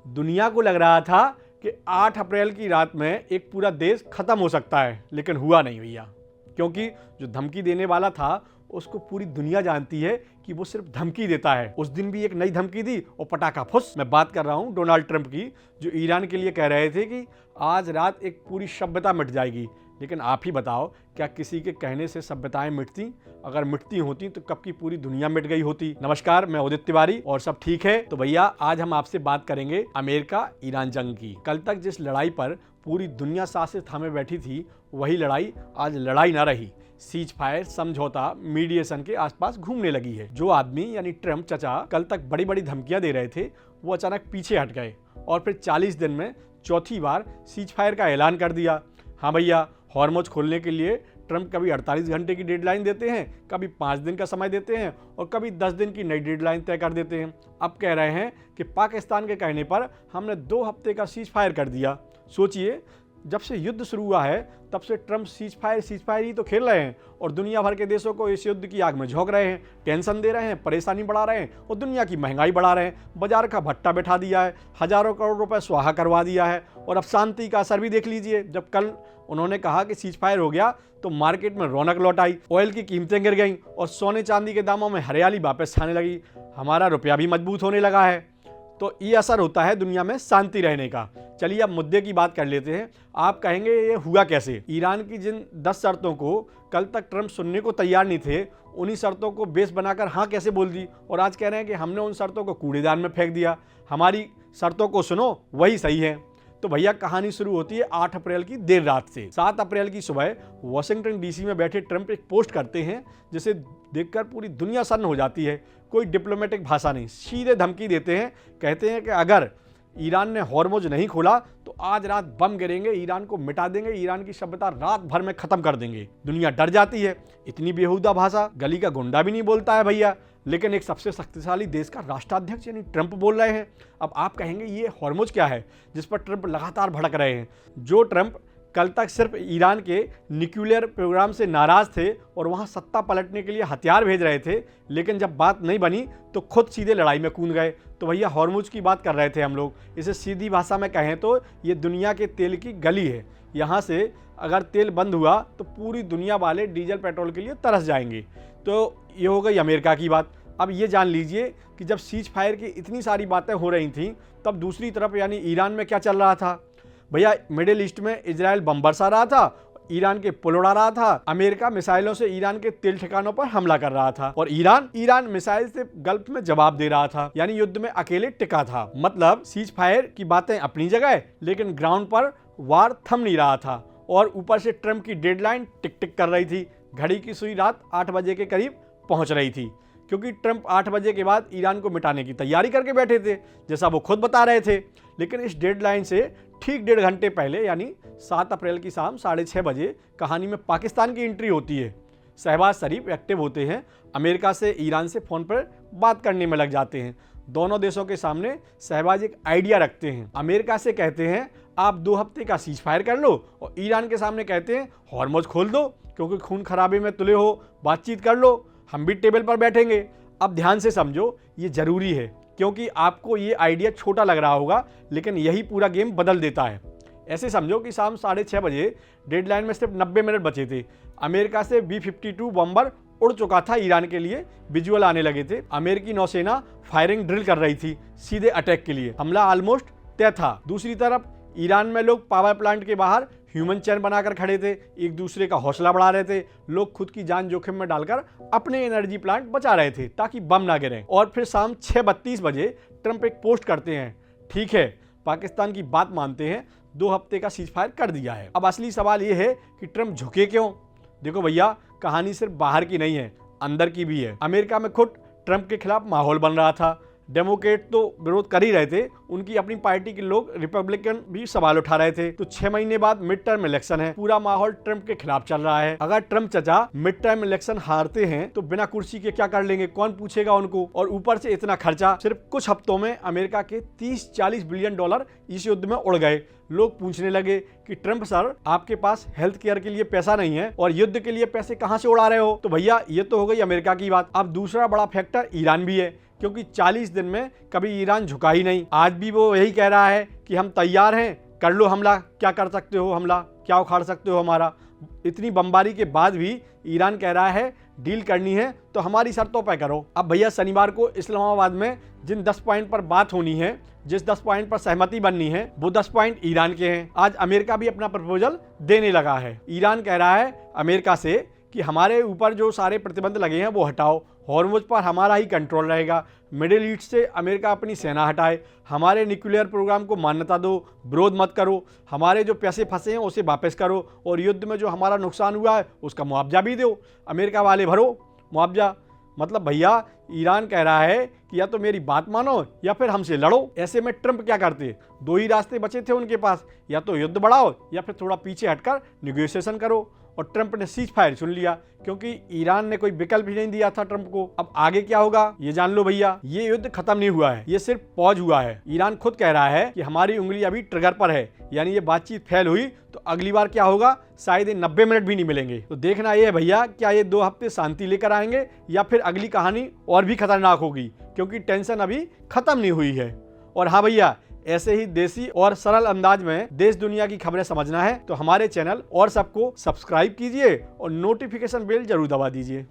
दुनिया को लग रहा था कि 8 अप्रैल की रात में एक पूरा देश खत्म हो सकता है, लेकिन हुआ नहीं भैया। क्योंकि जो धमकी देने वाला था उसको पूरी दुनिया जानती है कि वो सिर्फ धमकी देता है। उस दिन भी एक नई धमकी दी और पटाखा फुस। मैं बात कर रहा हूं डोनाल्ड ट्रंप की, जो ईरान के लिए कह रहे थे कि आज रात एक पूरी सभ्यता मिट जाएगी। लेकिन आप ही बताओ, क्या किसी के कहने से सभ्यताएं मिटती? अगर मिटती होती तो कब की पूरी दुनिया मिट गई होती। नमस्कार, मैं उदित तिवारी और सब ठीक है। तो भैया आज हम आपसे बात करेंगे अमेरिका ईरान जंग की। कल तक जिस लड़ाई पर पूरी दुनिया सांसें थामे बैठी थी, वही लड़ाई आज लड़ाई ना रही। सीज फायर, समझौता, मीडिएशन के आसपास घूमने लगी है। जो आदमी यानी ट्रंप चचा कल तक बड़ी बड़ी धमकियां दे रहे थे, वो अचानक पीछे हट गए और फिर 40 दिन में चौथी बार सीज फायर का ऐलान कर दिया। हाँ भैया, हॉर्मुज़ खोलने के लिए ट्रंप कभी 48 घंटे की डेडलाइन देते हैं, कभी 5 दिन का समय देते हैं और कभी 10 दिन की नई डेडलाइन तय कर देते हैं। अब कह रहे हैं कि पाकिस्तान के कहने पर हमने 2 हफ्ते का सीज फायर कर दिया। सोचिए, जब से युद्ध शुरू हुआ है तब से ट्रंप सीज फायर ही तो खेल रहे हैं और दुनिया भर के देशों को इस युद्ध की आग में झोंक रहे हैं, टेंशन दे रहे हैं, परेशानी बढ़ा रहे हैं और दुनिया की महंगाई बढ़ा रहे हैं। बाजार का भट्टा बैठा दिया है, हजारों करोड़ रुपए स्वाहा करवा दिया है। और अब शांति का असर भी देख लीजिए। जब कल उन्होंने कहा कि सीज फायर हो गया तो मार्केट में रौनक लौट आई, ऑयल की कीमतें गिर गईं और सोने चांदी के दामों में हरियाली वापस आने लगी। हमारा रुपया भी मजबूत होने लगा है। तो ये असर होता है दुनिया में शांति रहने का। चलिए अब मुद्दे की बात कर लेते हैं। आप कहेंगे ये हुआ कैसे? ईरान की जिन 10 शर्तों को कल तक ट्रंप सुनने को तैयार नहीं थे, उन्हीं शर्तों को बेस बनाकर हाँ कैसे बोल दी और आज कह रहे हैं कि हमने उन शर्तों को कूड़ेदान में फेंक दिया, हमारी शर्तों को सुनो, वही सही है। तो भैया कहानी शुरू होती है 8 अप्रैल की देर रात से। 7 अप्रैल की सुबह वॉशिंगटन डीसी में बैठे ट्रंप एक पोस्ट करते हैं जिसे देखकर पूरी दुनिया सन्न हो जाती है। कोई डिप्लोमेटिक भाषा नहीं, सीधे धमकी देते हैं। कहते हैं कि अगर ईरान ने हॉर्मुज़ नहीं खोला तो आज रात बम गिरेंगे, ईरान को मिटा देंगे, ईरान की सभ्यता रात भर में खत्म कर देंगे। दुनिया डर जाती है। इतनी बेहुदा भाषा गली का गुंडा भी नहीं बोलता है भैया, लेकिन एक सबसे शक्तिशाली देश का राष्ट्राध्यक्ष यानी ट्रंप बोल रहे हैं। अब आप कहेंगे ये हॉर्मुज़ क्या है जिस पर ट्रंप लगातार भड़क रहे हैं? जो ट्रंप कल तक सिर्फ ईरान के न्यूक्लियर प्रोग्राम से नाराज थे और वहां सत्ता पलटने के लिए हथियार भेज रहे थे, लेकिन जब बात नहीं बनी तो खुद सीधे लड़ाई में कूद गए। तो भैया हॉर्मुज़ की बात कर रहे थे हम लोग। इसे सीधी भाषा में कहें तो ये दुनिया के तेल की गली है। यहाँ से अगर तेल बंद हुआ तो पूरी दुनिया वाले डीजल पेट्रोल के लिए तरस जाएंगे। तो ये हो गई अमेरिका की बात। अब ये जान लीजिए कि जब सीज फायर की इतनी सारी बातें हो रही थीं, तब दूसरी तरफ यानी ईरान में क्या चल रहा था? भैया मिडिल ईस्ट में इजराइल बम बरसा रहा था, ईरान के पुल उड़ा रहा था, अमेरिका मिसाइलों से ईरान के तेल ठिकानों पर हमला कर रहा था और ईरान मिसाइल से गल्फ में जवाब दे रहा था। यानी युद्ध में अकेले टिका था। मतलब सीज फायर की बातें अपनी जगह, लेकिन ग्राउंड पर वार थम नहीं रहा था। और ऊपर से ट्रंप की डेडलाइन टिक टिक कर रही थी। घड़ी की सुई रात 8 बजे के करीब पहुंच रही थी, क्योंकि ट्रंप 8 बजे के बाद ईरान को मिटाने की तैयारी करके बैठे थे, जैसा वो खुद बता रहे थे। लेकिन इस डेडलाइन से ठीक 1.5 घंटे पहले यानी 7 अप्रैल की शाम 6:30 बजे कहानी में पाकिस्तान की एंट्री होती है। शहबाज शरीफ एक्टिव होते हैं, अमेरिका से ईरान से फ़ोन पर बात करने में लग जाते हैं। दोनों देशों के सामने शहबाज एक आइडिया रखते हैं। अमेरिका से कहते हैं आप 2 हफ्ते का सीज फायर कर लो और ईरान के सामने कहते हैं हॉर्मुज़ खोल दो, क्योंकि खून खराबे में तुले हो, बातचीत कर लो, हम भी टेबल पर बैठेंगे। अब ध्यान से समझो, ये जरूरी है, क्योंकि आपको ये आइडिया छोटा लग रहा होगा, लेकिन यही पूरा गेम बदल देता है। ऐसे समझो कि शाम 6:30 बजे डेडलाइन में सिर्फ 90 मिनट बचे थे। अमेरिका से B-52 बम्बर उड़ चुका था ईरान के लिए, विजुअल आने लगे थे। अमेरिकी नौसेना फायरिंग ड्रिल कर रही थी सीधे अटैक के लिए। हमला ऑलमोस्ट तय था। दूसरी तरफ ईरान में लोग पावर प्लांट के बाहर ह्यूमन चैन बनाकर खड़े थे, एक दूसरे का हौसला बढ़ा रहे थे। लोग खुद की जान जोखिम में डालकर अपने एनर्जी प्लांट बचा रहे थे ताकि बम ना गिरे। और फिर शाम 6:32 बजे ट्रंप एक पोस्ट करते हैं, ठीक है पाकिस्तान की बात मानते हैं, 2 हफ्ते का सीज फायर कर दिया है। अब असली सवाल ये है कि ट्रंप झुके क्यों? देखो भैया, कहानी सिर्फ बाहर की नहीं है, अंदर की भी है। अमेरिका में खुद ट्रंप के खिलाफ माहौल बन रहा था। डेमोक्रेट तो विरोध कर ही रहे थे, उनकी अपनी पार्टी के लोग रिपब्लिकन भी सवाल उठा रहे थे। तो 6 महीने बाद मिड टर्म इलेक्शन है, पूरा माहौल ट्रंप के खिलाफ चल रहा है। अगर ट्रंप चचा मिड टर्म इलेक्शन हारते हैं तो बिना कुर्सी के क्या कर लेंगे, कौन पूछेगा उनको? और ऊपर से इतना खर्चा, सिर्फ कुछ हफ्तों में अमेरिका के 30-40 बिलियन डॉलर इस युद्ध में उड़ गए। लोग पूछने लगे कि ट्रंप सर, आपके पास हेल्थ केयर के लिए पैसा नहीं है और युद्ध के लिए पैसे कहां से उड़ा रहे हो? तो भैया ये तो हो गई अमेरिका की बात। अब दूसरा बड़ा फैक्टर ईरान भी है। क्योंकि 40 दिन में कभी ईरान झुका ही नहीं। आज भी वो यही कह रहा है कि हम तैयार हैं, कर लो हमला, क्या कर सकते हो हमला, क्या उखाड़ सकते हो हमारा। इतनी बमबारी के बाद भी ईरान कह रहा है डील करनी है तो हमारी शर्तों पर करो। अब भैया शनिवार को इस्लामाबाद में जिन 10 पॉइंट पर बात होनी है, जिस 10 पॉइंट पर सहमति बननी है, वो 10 पॉइंट ईरान के हैं। आज अमेरिका भी अपना प्रपोजल देने लगा है। ईरान कह रहा है अमेरिका से कि हमारे ऊपर जो सारे प्रतिबंध लगे हैं वो हटाओ, हॉर्मुज पर हमारा ही कंट्रोल रहेगा, मिडिल ईस्ट से अमेरिका अपनी सेना हटाए, हमारे न्यूक्लियर प्रोग्राम को मान्यता दो, विरोध मत करो, हमारे जो पैसे फंसे हैं उसे वापस करो, और युद्ध में जो हमारा नुकसान हुआ है उसका मुआवजा भी दो, अमेरिका वाले भरो मुआवजा। मतलब भैया ईरान कह रहा है कि या तो मेरी बात मानो या फिर हमसे लड़ो। ऐसे में ट्रंप क्या करते, दो ही रास्ते बचे थे उनके पास, या तो युद्ध बढ़ाओ या फिर थोड़ा पीछे हटकर निगोशिएशन करो। और ट्रंप ने सीज फायर चुन लिया क्योंकि ईरान ने कोई विकल्प ही नहीं दिया था ट्रंप को। अब आगे क्या होगा ये जान लो भैया, ये युद्ध खत्म नहीं हुआ है, ये सिर्फ पॉज हुआ है। ईरान खुद कह रहा है कि हमारी उंगली अभी ट्रिगर पर है, यानी ये बातचीत फेल हुई तो अगली बार क्या होगा, शायद 90 मिनट भी नहीं मिलेंगे। तो देखना ये है भैया, क्या ये 2 हफ्ते शांति लेकर आएंगे या फिर अगली कहानी और भी खतरनाक होगी, क्योंकि टेंशन अभी खत्म नहीं हुई है। और हाँ भैया, ऐसे ही देसी और सरल अंदाज में देश दुनिया की खबरें समझना है तो हमारे चैनल और सबको सब्सक्राइब कीजिए और नोटिफिकेशन बेल जरूर दबा दीजिए।